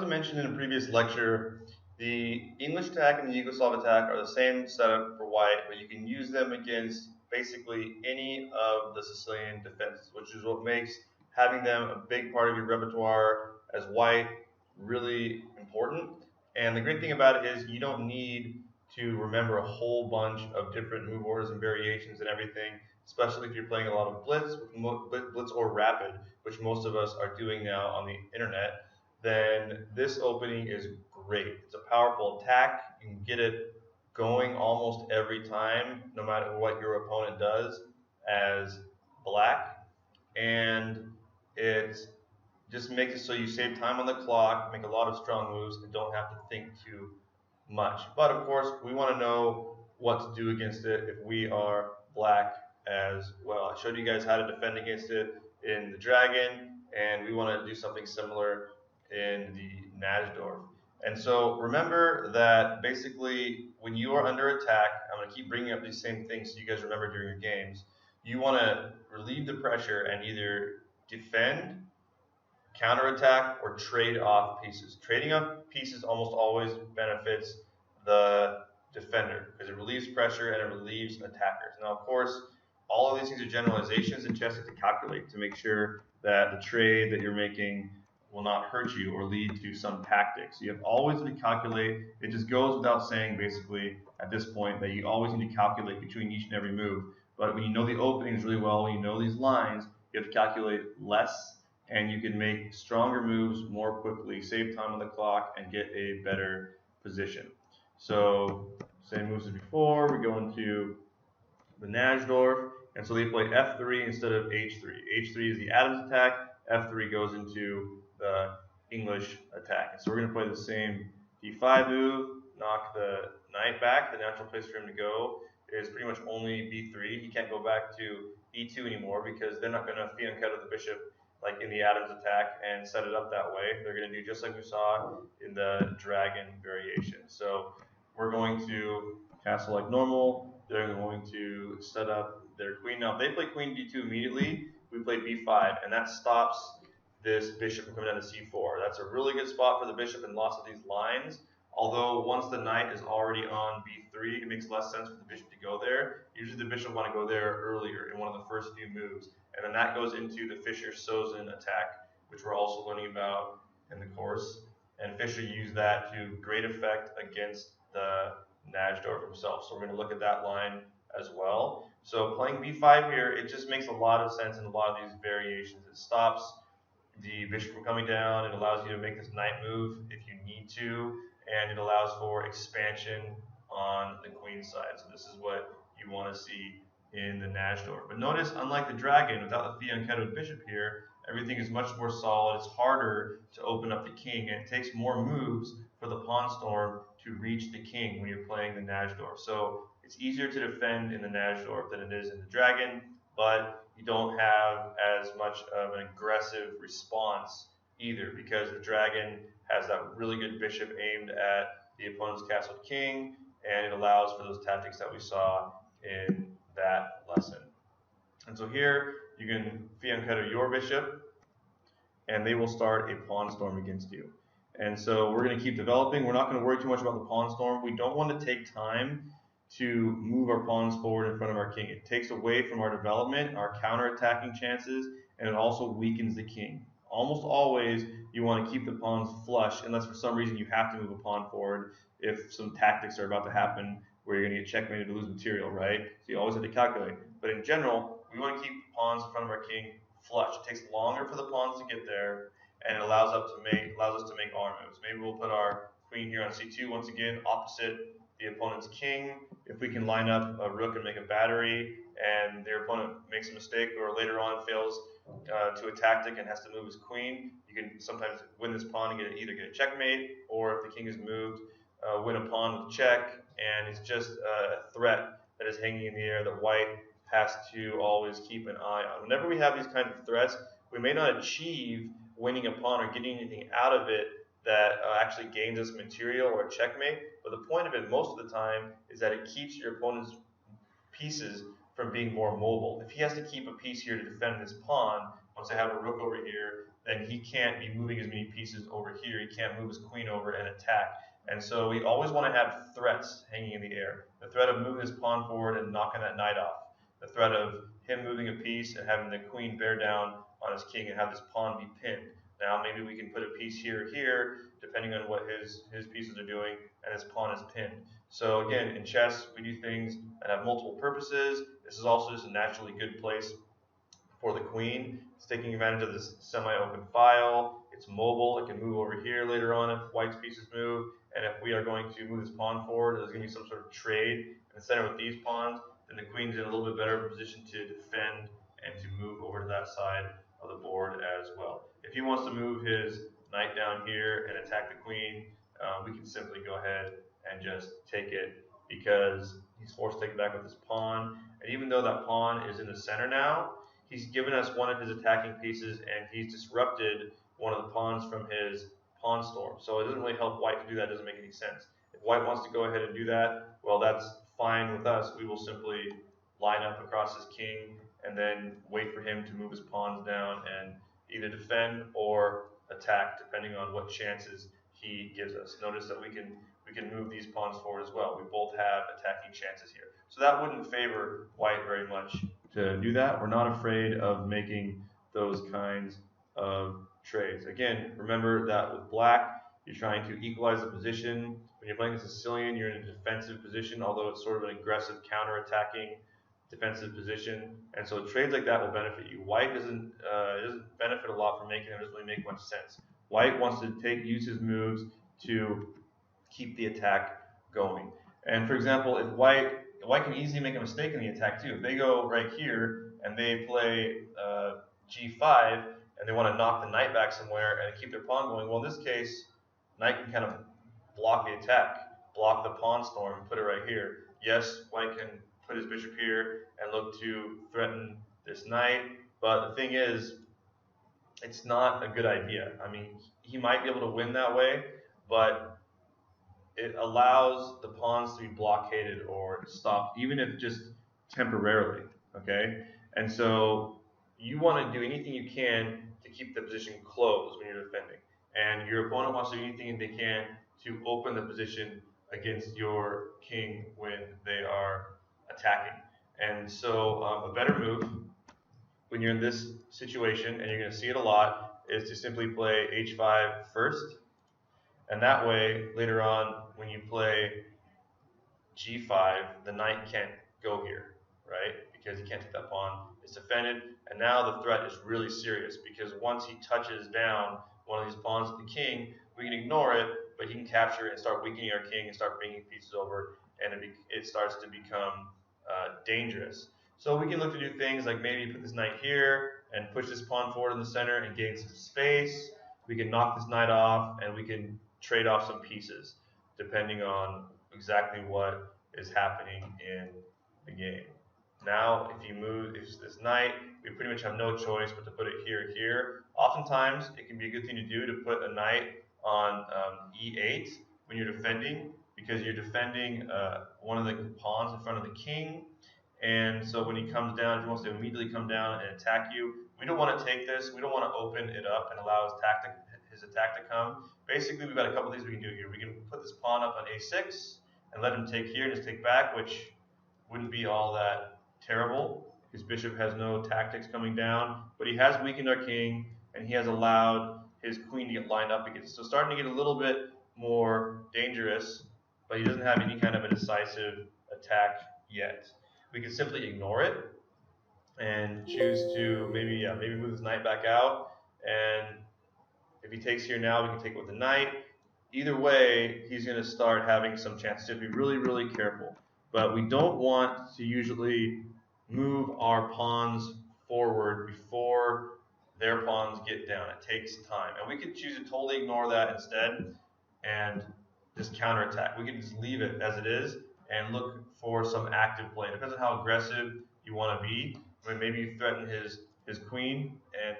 mentioned in a previous lecture, the English attack and the Yugoslav attack are the same setup for white, but you can use them against basically any of the Sicilian defenses, which is what makes having them a big part of your repertoire as white really important. And the great thing about it is you don't need to remember a whole bunch of different move orders and variations and everything, especially if you're playing a lot of blitz or rapid, which most of us are doing now on the internet. Then this opening is great. It's a powerful attack. You can get it going almost every time, no matter what your opponent does as black. And it just makes it so you save time on the clock, make a lot of strong moves, and don't have to think too much. But of course, we want to know what to do against it if we are black as well. I showed you guys how to defend against it in the dragon, and we want to do something similar in the Najdorf. And so remember that basically when you are under attack, I'm going to keep bringing up these same things so you guys remember during your games. You want to relieve the pressure and either defend, counterattack, or trade off pieces. Trading off pieces almost always benefits the defender because it relieves pressure and it relieves attackers. Now, of course, all of these things are generalizations and just have to calculate to make sure that the trade that you're making will not hurt you or lead to some tactics. You have always to calculate. It just goes without saying, basically, at this point, that you always need to calculate between each and every move. But when you know the openings really well, when you know these lines, you have to calculate less, and you can make stronger moves more quickly, save time on the clock, and get a better position. So, same moves as before. We go into the Najdorf, and so they play F3 instead of H3. H3 is the Adams attack. F3 goes into the English attack. And so we're going to play the same D5 move, knock the knight back. The natural place for him to go is pretty much only B3. He can't go back to E2 anymore because they're not going to fianchetto the bishop like in the Adams attack and set it up that way. They're going to do just like we saw in the dragon variation. So we're going to castle like normal. They're going to set up their queen. Now, if they play queen D2 immediately, we play B5, and that stops this bishop from coming down to C4. That's a really good spot for the bishop in lots of these lines. Although once the knight is already on B3, it makes less sense for the bishop to go there. Usually the bishop want to go there earlier in one of the first few moves. And then that goes into the Fischer-Sozin attack, which we're also learning about in the course. And Fischer used that to great effect against the Najdorf himself. So we're going to look at that line as well. So playing B5 here, it just makes a lot of sense in a lot of these variations. It stops the bishop from coming down. It allows you to make this knight move if you need to. And it allows for expansion on the queen side. So this is what you want to see in the Najdorf. But notice, unlike the dragon, without the fianchettoed bishop here, everything is much more solid. It's harder to open up the king, and it takes more moves for the pawn storm to reach the king when you're playing the Najdorf. So it's easier to defend in the Najdorf than it is in the dragon, but you don't have as much of an aggressive response either because the dragon has that really good bishop aimed at the opponent's castled king, and it allows for those tactics that we saw in that lesson. And so here you can fianchetto your bishop, and they will start a pawn storm against you. And so we're going to keep developing. We're not going to worry too much about the pawn storm. We don't want to take time to move our pawns forward in front of our king. It takes away from our development, our counterattacking chances, and it also weakens the king. Almost always you want to keep the pawns flush unless for some reason you have to move a pawn forward if some tactics are about to happen where you're going to get checkmated to lose material, right? So you always have to calculate. But in general, we want to keep pawns in front of our king flush. It takes longer for the pawns to get there, and it allows us to make our moves. Maybe we'll put our queen here on C2 once again, opposite the opponent's king. If we can line up a rook and make a battery, and their opponent makes a mistake or later on fails to a tactic and has to move his queen, you can sometimes win this pawn and either get a checkmate, or if the king is moved, win a pawn with check, and it's just a threat that is hanging in the air that white has to always keep an eye on. Whenever we have these kinds of threats, we may not achieve winning a pawn or getting anything out of it that actually gains us material or a checkmate, but the point of it most of the time is that it keeps your opponent's pieces from being more mobile. If he has to keep a piece here to defend this pawn, once I have a rook over here, then he can't be moving as many pieces over here. He can't move his queen over and attack. And so we always want to have threats hanging in the air. The threat of moving his pawn forward and knocking that knight off. The threat of him moving a piece and having the queen bear down on his king and have this pawn be pinned. Now maybe we can put a piece here, depending on what his pieces are doing, and his pawn is pinned. So again, in chess, we do things that have multiple purposes. This is also just a naturally good place for the queen. It's taking advantage of this semi-open file. It's mobile. It can move over here later on if white's pieces move. And if we are going to move this pawn forward, there's going to be some sort of trade in the center with these pawns. Then the queen's in a little bit better position to defend and to move over to that side of the board as well. If he wants to move his knight down here and attack the queen, we can simply go ahead and just take it because he's forced to take it back with his pawn. And even though that pawn is in the center now, he's given us one of his attacking pieces and he's disrupted one of the pawns from his pawn storm. So it doesn't really help white to do that. It doesn't make any sense. If white wants to go ahead and do that, well, that's fine with us. We will simply line up across his king and then wait for him to move his pawns down and either defend or attack depending on what chances he gives us. Notice that we can move these pawns forward as well. We both have attacking chances here. So that wouldn't favor white very much to do that. We're not afraid of making those kinds of trades. Again, remember that with black, you're trying to equalize the position. When you're playing a Sicilian, you're in a defensive position, although it's sort of an aggressive counter-attacking defensive position. And so trades like that will benefit you. White doesn't benefit a lot from making them. It doesn't really make much sense. White wants to use his moves to keep the attack going. And for example, if white can easily make a mistake in the attack too. If they go right here and they play g5 and they want to knock the knight back somewhere and keep their pawn going, well, in this case, knight can kind of block the attack, block the pawn storm, and put it right here. Yes, white can put his bishop here and look to threaten this knight, but the thing is, it's not a good idea. I mean, he might be able to win that way, but it allows the pawns to be blockaded or stopped, even if just temporarily, okay? And so you want to do anything you can to keep the position closed when you're defending. And your opponent wants to do anything they can to open the position against your king when they are attacking. And so a better move when you're in this situation, and you're going to see it a lot, is to simply play h5 first. And that way, later on, when you play g5, the knight can't go here, right? Because he can't take that pawn. It's defended, and now the threat is really serious because once he touches down one of these pawns with the king, we can ignore it, but he can capture it and start weakening our king and start bringing pieces over, and it starts to become dangerous. So we can look to do things like maybe put this knight here and push this pawn forward in the center and gain some space. We can knock this knight off, and we can trade off some pieces depending on exactly what is happening in the game. Now, if you move this knight, we pretty much have no choice but to put it here. Oftentimes, it can be a good thing to do to put a knight on e8 when you're defending, because you're defending one of the pawns in front of the king. And so when he comes down, if he wants to immediately come down and attack you, we don't want to take this. We don't want to open it up and allow his attack to come. Basically, we've got a couple things we can do here. We can put this pawn up on a6 and let him take here and just take back, which wouldn't be all that terrible. His bishop has no tactics coming down, but he has weakened our king, and he has allowed his queen to get lined up against. So starting to get a little bit more dangerous, but he doesn't have any kind of a decisive attack yet. We can simply ignore it and choose to maybe move his knight back out. And if he takes here now, we can take it with the knight. Either way, he's going to start having some chances. So be really, really careful. But we don't want to usually move our pawns forward before their pawns get down. It takes time. And we could choose to totally ignore that instead and just counterattack. We can just leave it as it is and look for some active play. It depends on how aggressive you want to be. I mean, maybe you threaten his queen and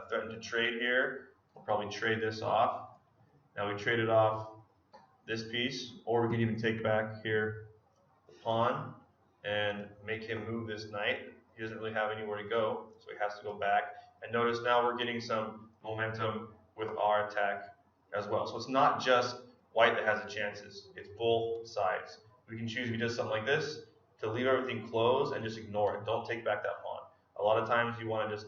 threaten to trade here. We'll probably trade this off. Now we traded off this piece, or we can even take back here the pawn and make him move this knight. He doesn't really have anywhere to go, so he has to go back. And notice now we're getting some momentum with our attack as well. So it's not just white that has the chances, it's both sides. We can choose if he does something like this to leave everything closed and just ignore it. Don't take back that pawn. A lot of times you want to just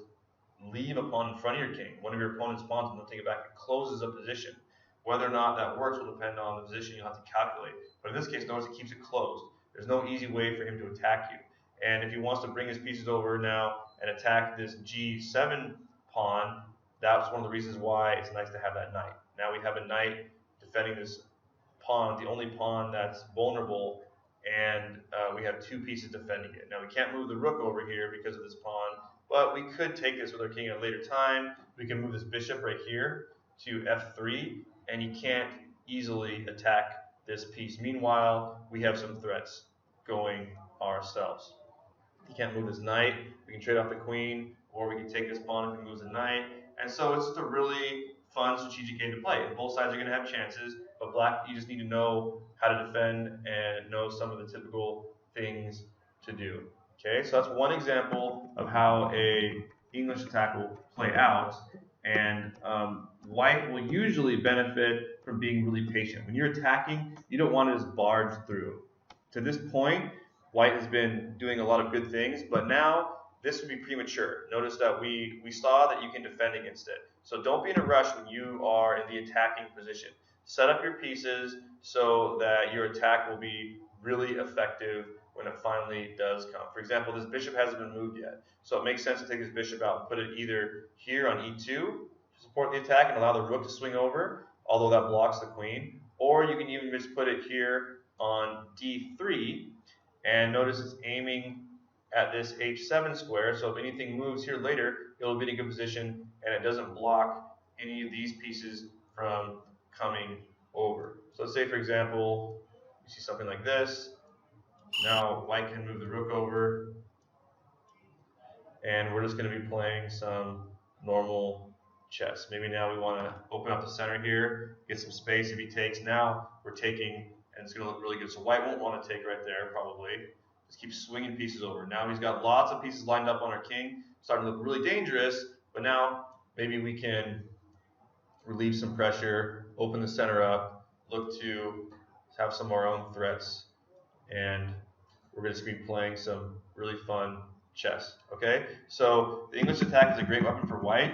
leave a pawn in front of your king. One of your opponent's pawns, and don't take it back. It closes a position. Whether or not that works will depend on the position you'll have to calculate. But in this case, notice it keeps it closed. There's no easy way for him to attack you. And if he wants to bring his pieces over now and attack this G7 pawn, that's one of the reasons why it's nice to have that knight. Now we have a knight defending this pawn, the only pawn that's vulnerable, and we have two pieces defending it. Now we can't move the rook over here because of this pawn, but we could take this with our king at a later time. We can move this bishop right here to f3, and you can't easily attack this piece. Meanwhile, we have some threats going ourselves. You can't move this knight. We can trade off the queen, or we can take this pawn if he moves the knight. And so it's just a really fun strategic game to play. And both sides are going to have chances, but black, you just need to know how to defend and know some of the typical things to do. Okay, so that's one example of how a English attack will play out. And white will usually benefit from being really patient. When you're attacking, you don't want to just barge through. To this point, white has been doing a lot of good things, but now this would be premature. Notice that we saw that you can defend against it. So don't be in a rush when you are in the attacking position. Set up your pieces so that your attack will be really effective when it finally does come. For example, this bishop hasn't been moved yet, so it makes sense to take this bishop out and put it either here on e2 to support the attack and allow the rook to swing over, although that blocks the queen, or you can even just put it here on d3, and notice it's aiming at this h7 square, so if anything moves here later, it'll be in a good position and it doesn't block any of these pieces from coming over. So let's say, for example, you see something like this. Now white can move the rook over, and we're just going to be playing some normal chess. Maybe now we want to open up the center here, get some space. If he takes, now we're taking, and it's going to look really good. So white won't want to take right there, probably. Just keep swinging pieces over. Now he's got lots of pieces lined up on our king, starting to look really dangerous, but now maybe we can relieve some pressure, open the center up, look to have some of our own threats, and we're going to be playing some really fun chess. Okay, so the English attack is a great weapon for white.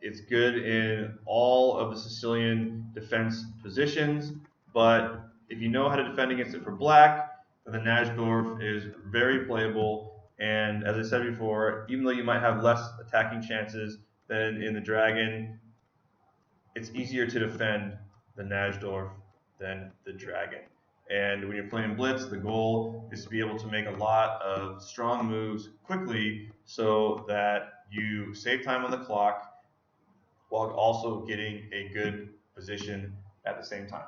It's good in all of the Sicilian defense positions, but if you know how to defend against it for black, then the Najdorf is very playable. And as I said before, even though you might have less attacking chances than in the dragon, it's easier to defend the Najdorf than the dragon. And when you're playing blitz, the goal is to be able to make a lot of strong moves quickly so that you save time on the clock while also getting a good position at the same time.